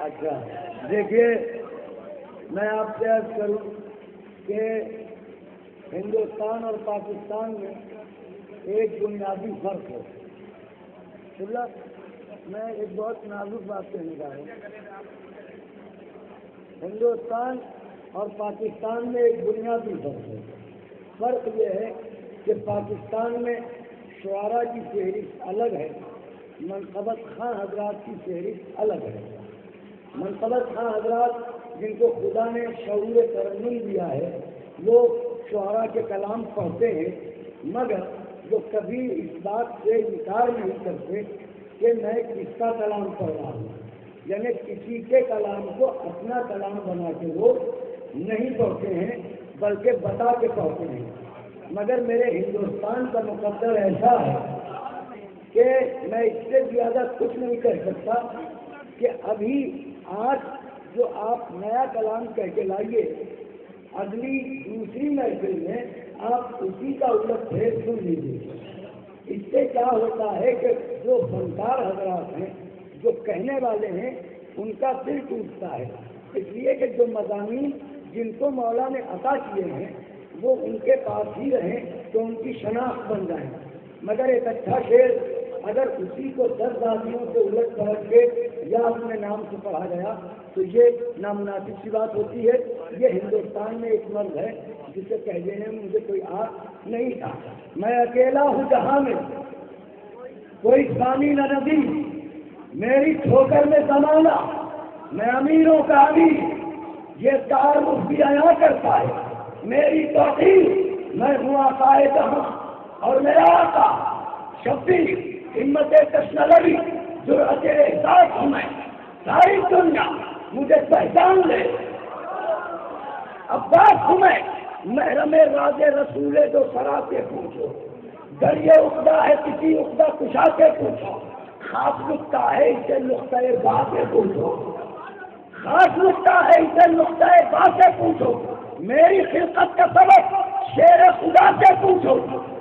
اچھا دیکھیے، میں آپ سے عرض کروں کہ ہندوستان اور پاکستان میں ایک بنیادی فرق ہے. میں ایک بہت نازک بات کہنے جا رہا ہوں. ہندوستان اور پاکستان میں ایک بنیادی فرق ہے. فرق یہ ہے کہ پاکستان میں شعراء کی فہرست الگ ہے، منقبت خاں حضرات کی فہرست الگ ہے. منقبت خاں حضرات جن کو خدا نے شعور ترنم دیا ہے وہ شعراء کے کلام پڑھتے ہیں، مگر وہ کبھی اس بات سے انکار نہیں کرتے کہ میں کس کا کلام پڑھ رہا ہوں. یعنی کسی کے کلام کو اپنا کلام بنا کے وہ نہیں پڑھتے ہیں بلکہ بتا کے پڑھتے ہیں. مگر میرے ہندوستان کا مقدر ایسا ہے کہ میں اس سے زیادہ کچھ نہیں کہہ سکتا کہ ابھی آج جو آپ نیا کلام کہہ کے لائیے، اگلی دوسری محفل میں آپ اسی کا الٹ پھیر سن لیجیے. اس سے کیا ہوتا ہے کہ جو فنکار حضرات ہیں، جو کہنے والے ہیں، ان کا دل ٹوٹتا ہے. اس لیے کہ جو مضامین جن کو مولا نے عطا کیے ہیں وہ ان کے پاس ہی رہیں تو ان کی شناخت بن جائیں. مگر ایک اچھا شعر اگر اسی کو 10 آدمیوں سے الٹ پلٹ کے یا اپنے نام سے پڑھا گیا تو یہ نامناسب سی بات ہوتی ہے. یہ ہندوستان میں ایک مرد ہے جسے کہہ دینے میں مجھے کوئی آس نہیں تھا. میں اکیلا ہوں جہاں میں کوئی ثانی نہ نبی، میری ٹھوکر میں زمانہ، میں امیروں کا امیر، یہ تعارف بھی عیاں کرتا ہے. میری توقیر، میں ہوں آقائے جہاں اور میرا آقا شبیر، ہمت تشنلوی، جرأت احساس ہوں میں، ساری دنیا مجھے پہچان لے. عباس ہوں میں، محرم راز رسول جو سرا کے پوچھو، دریا اقدا ہے کسی اقدا کشا کے پوچھو، خاص نقطہ ہے اسے نقطۂ با سے پوچھو، خاص نقطہ ہے اسے نقطۂ با سے پوچھو. میری خلقت کا سبب شیر خدا سے پوچھو.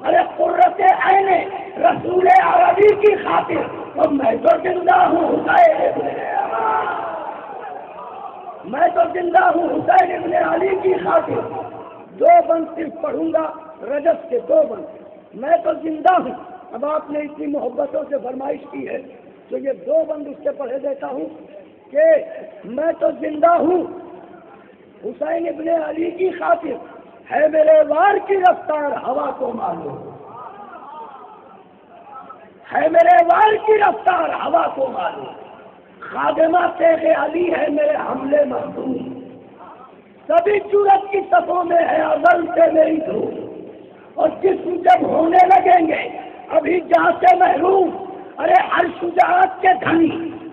ارے قرۃ عین رسول عربی کی خاطر اور میں تو زندہ ہوں حسین ابن میں تو زندہ ہوں حسین ابن علی کی خاطر. 2 بند صرف پڑھوں گا، رجب کے 2 بند. میں تو زندہ ہوں. اب آپ نے اتنی محبتوں سے فرمائش کی ہے تو یہ 2 بند اس سے پڑھے دیتا ہوں کہ میں تو زندہ ہوں حسین ابن علی کی خاطر، ہے میرے وار کی رفتار ہوا کو معلوم، ہے میرے وار کی رفتار ہوا کو معلوم. خادمہ تیغ علی ہے میرے حملے محدود، سبھی جرت کی صفوں میں ہے ازل سے میری دھوم. اور جسم جب ہونے لگیں گے ابھی جہاں سے محروم، ارے ہر شجاعت کے دھنی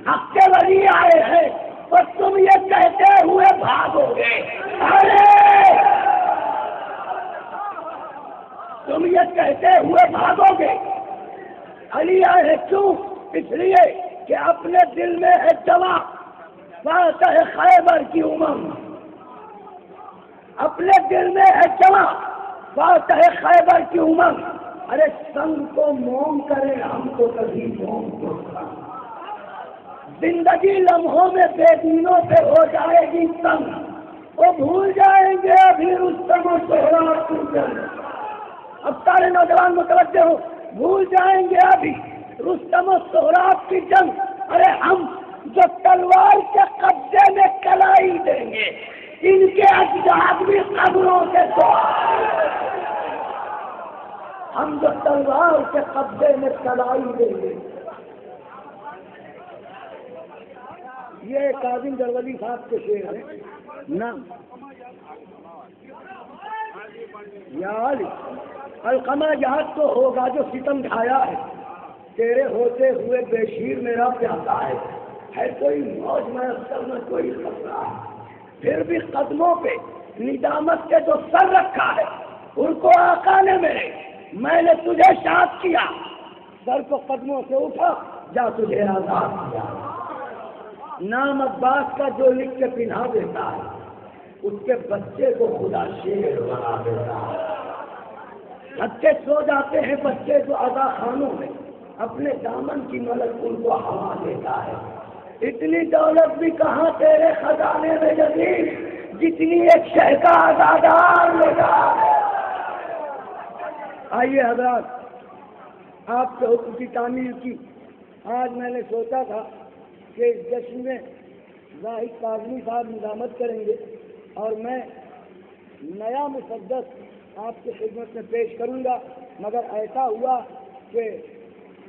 حق کے ولی آئے ہیں اور تم یہ کہتے ہوئے بھاگو گے. ارے تم یہ کہتے ہوئے بھاگو گے. علی آئے کیوں؟ اس لیے کہ اپنے دل میں ہے جوان فاتح خیبر کی امنگ، اپنے دل میں ہے جوان فاتح خیبر کی امنگ. ارے سنگ کو موم کرے ہم کو کبھی موم کو زندگی لمحوں میں بے دینوں سے ہو جائے گی تنگ، وہ بھول جائیں گے ابھی رستم و سہراب کی جنگ. اب سارے نوجوان متوجہ ہو، بھول جائیں گے ابھی رستم و سہراب کی جنگ. ارے ہم جو تلوار کے قبضے میں کلائی دیں گے ان کے اجداد بھی قبروں سے ہم جو تلوار کے قبضے میں کلائی دیں گے. یہ کاظم جرولی صاحب کے شعر ہیں نا. یا علی القمہ یاد تو ہوگا جو ستم ڈھایا ہے، تیرے ہوتے ہوئے بے شیر میرا پیاسا ہے کوئی موج میں اکثر میں کوئی خطرہ ہے. پھر بھی قدموں پہ ندامت کے جو سر رکھا ہے ان کو آقا نے میرے، میں نے تجھے شاد کیا، سر کو قدموں سے اٹھا جا تجھے آزاد کیا. نام عباس کا جو لکھ کے پہنا دیتا ہے اس کے بچے کو خدا شیر بنا دیتا ہے. بچے سو جاتے ہیں بچے جو ادا خانوں میں، اپنے دامن کی ملک ان کو ہوا دیتا ہے. اتنی دولت بھی کہاں تیرے خزانے میں جدید جتنی ایک شہر کا آزادار لگا ہے۔ آئیے حضرات، آپ کے حکم کی تعمیر کی آج میں نے سوچا تھا کہ اس جشن میں زاہد کاظمی صاحب نظامت کریں گے اور میں نیا مسدس آپ کی خدمت میں پیش کروں گا، مگر ایسا ہوا کہ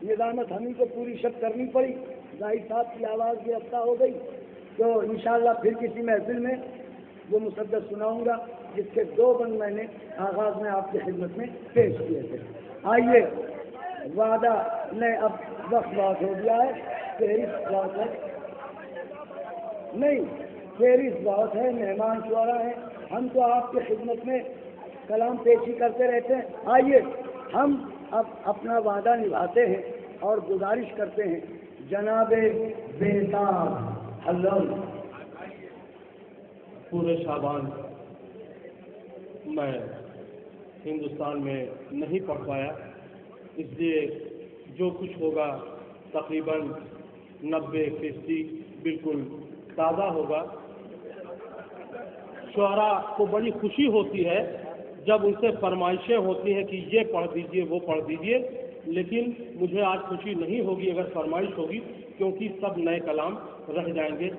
نظامت ہمیں کو پوری شب کرنی پڑی، زاہد صاحب کی آواز بھی رفتہ ہو گئی، تو انشاءاللہ پھر کسی محفل میں وہ مسدس سناؤں گا جس کے 2 بند میں نے آغاز میں آپ کی خدمت میں پیش کیے تھے۔ آئیے، وعدہ نہیں، اب وقت بات ہو گیا ہے، فہرست بات ہے نہیں، فہرست بات ہے، مہمان شعرا ہیں، ہم تو آپ کی خدمت میں کلام پیشی کرتے رہتے ہیں۔ آئیے ہم اب اپنا وعدہ نبھاتے ہیں اور گزارش کرتے ہیں جناب بیتاب اللہ۔ پورے شعبان میں ہندوستان میں نہیں پڑھ پایا، اس لیے جو کچھ ہوگا تقریباً 90% بالکل تازہ ہوگا۔ شعراء کو بڑی خوشی ہوتی ہے جب ان سے فرمائشیں ہوتی ہیں کہ یہ پڑھ دیجئے وہ پڑھ دیجئے، لیکن مجھے آج خوشی نہیں ہوگی اگر فرمائش ہوگی، کیونکہ سب نئے کلام رہ جائیں گے۔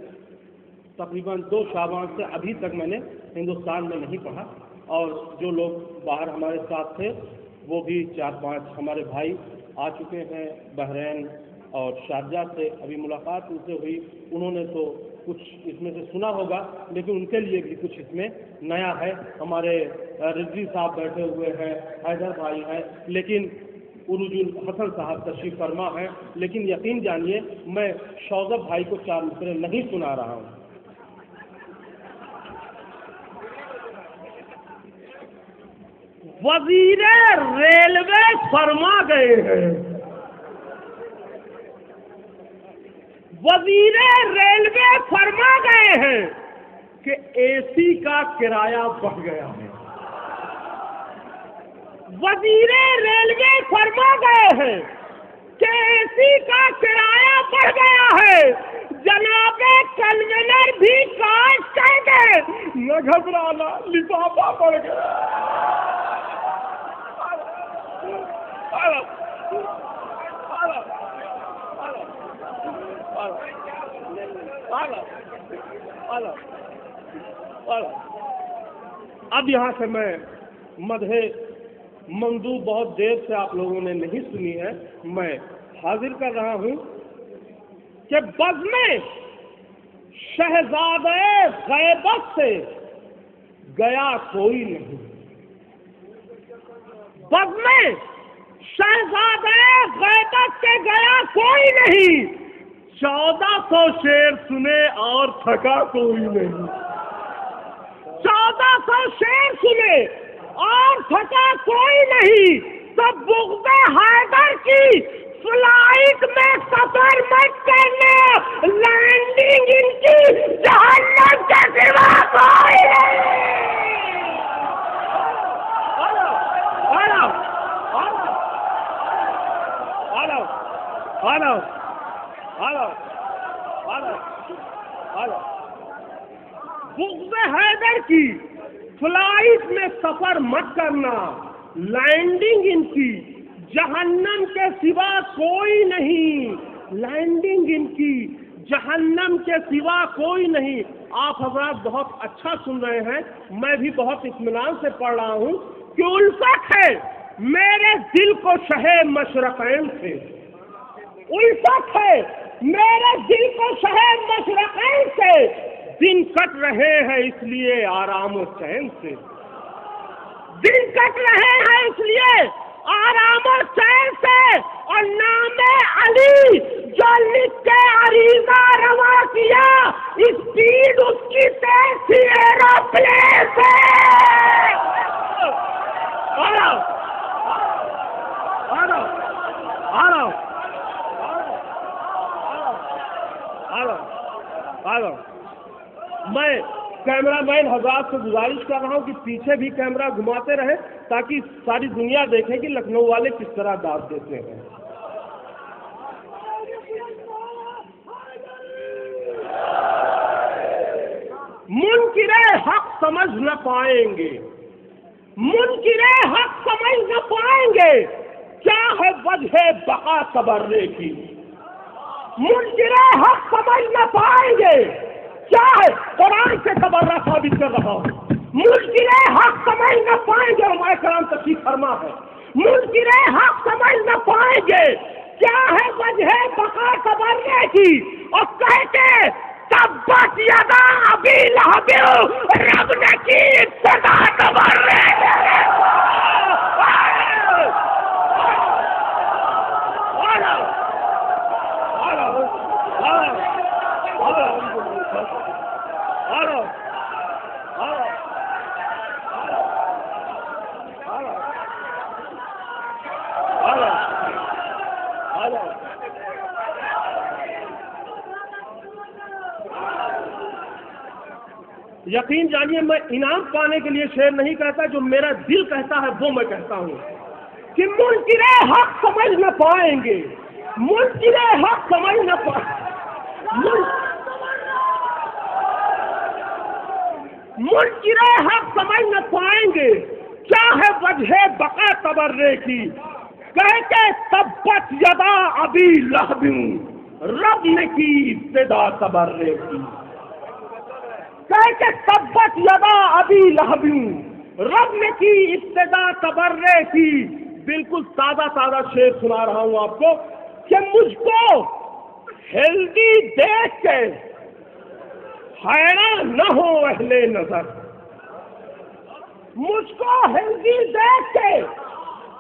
تقریباً 2 شعبان سے ابھی تک میں نے ہندوستان میں نہیں پڑھا، اور جو لوگ باہر ہمارے ساتھ تھے وہ بھی 4-5 ہمارے بھائی آ چکے ہیں بحرین اور شارجہ سے، ابھی ملاقات ان سے ہوئی، انہوں نے تو کچھ اس میں سے سنا ہوگا، لیکن ان کے لیے بھی کچھ اس میں نیا ہے۔ ہمارے رضوی صاحب بیٹھے ہوئے ہیں، حیدر بھائی ہیں، لیکن عروج الحسن صاحب تشریف فرما ہیں، لیکن یقین جانیے میں شوذب بھائی کو 4 مصرے نہیں سنا رہا ہوں۔ وزیر ریلوے فرما گئے ہیں، وزیر ریلوے فرما گئے ہیں کہ اے سی کا کرایہ بڑھ گیا ہے۔ وزیر ریلوے فرما گئے ہیں کہ اے سی کا کرایہ بڑھ گیا ہے۔ جناب کنوینر بھی کاش کہہ گئے نہ گھبرانا، لفافہ بڑھ گیا۔ اب یہاں سے میں مدح منظور بہت دیر سے آپ لوگوں نے نہیں سنی ہے، میں حاضر کر رہا ہوں کہ بزم شہزادہ غیبت سے گیا کوئی نہیں، بزم شہزادہ غیبت سے گیا کوئی نہیں، 1400 شعر سنے اور تھکا کوئی نہیں، 1400 شعر سنے اور تھکا کوئی نہیں، تو بغض حیدر کی فلائٹ میں سفر مت کرنا، لینڈنگ ان کی جہنم کے سوا کوئی نہیں۔ بغض حیدر کی فلائٹ میں سفر مت کرنا، لینڈنگ ان کی جہنم کے سوا کوئی نہیں، لینڈنگ ان کی جہنم کے سوا کوئی نہیں۔ آپ حضرات بہت اچھا سن رہے ہیں، میں بھی بہت اطمینان سے پڑھ رہا ہوں کہ الفت ہے میرے دل کو شہ مشرقین سے، الفت ہے میرے دل کو شہ مشرقین سے، دن کٹ رہے ہیں اس لیے آرام و چین سے، دن کٹ رہے ہیں اس لیے آرام و چین سے، اور نام علی جو لکھ کے عریضہ روا کیا، اسپیڈ اس کی تیز تھی ایروپلین سے۔ میں کیمرہ مین حضرات سے گزارش کر رہا ہوں کہ پیچھے بھی کیمرہ گھماتے رہیں تاکہ ساری دنیا دیکھے کہ لکھنؤ والے کس طرح داد دیتے ہیں۔ منکر حق سمجھ نہ پائیں گے، منکر حق سمجھ نہ پائیں گے کیا ہے وجہ بقا تبرے کی، منکر حق سمجھ نہ پائیں گے کیا ہے، قرآن سے تبرہ ثابت کر رہا ہوں، منکر حق سمجھ نہ پائیں گے، علماء کرام تشریف فرما ہے، منکر حق سمجھ نہ پائیں گے کیا ہے وجہ بقا تبرے کی، اور کہتے تبت یدا ابی لہب رب نے کی ابتدا تبرے یقین جانیے میں انعام پانے کے لیے شعر نہیں کہتا، جو میرا دل کہتا ہے وہ میں کہتا ہوں کہ منکر حق سمجھ نہ پائیں گے، منکر حق سمجھ نہ منکر حق سمجھ نہ پائیں گے کیا ہے وجہ بقا تبرے کی، کہتے تبت یدا ابی لہب رب نے کی ابتدا تبرے کی، کہتے تبت یدا ابی لہب رب نے کی ابتدا تبرے کی۔ بالکل تازہ تازہ شعر سنا رہا ہوں آپ کو کہ مجھ کو ہیلدی دیکھ کے حیران نہ ہو اہل نظر، مجھ کو ہیلدی دیکھ کے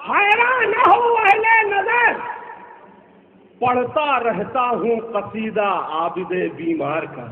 حیران نہ ہو اہل نظر، پڑھتا رہتا ہوں قصیدہ عابد بیمار کا۔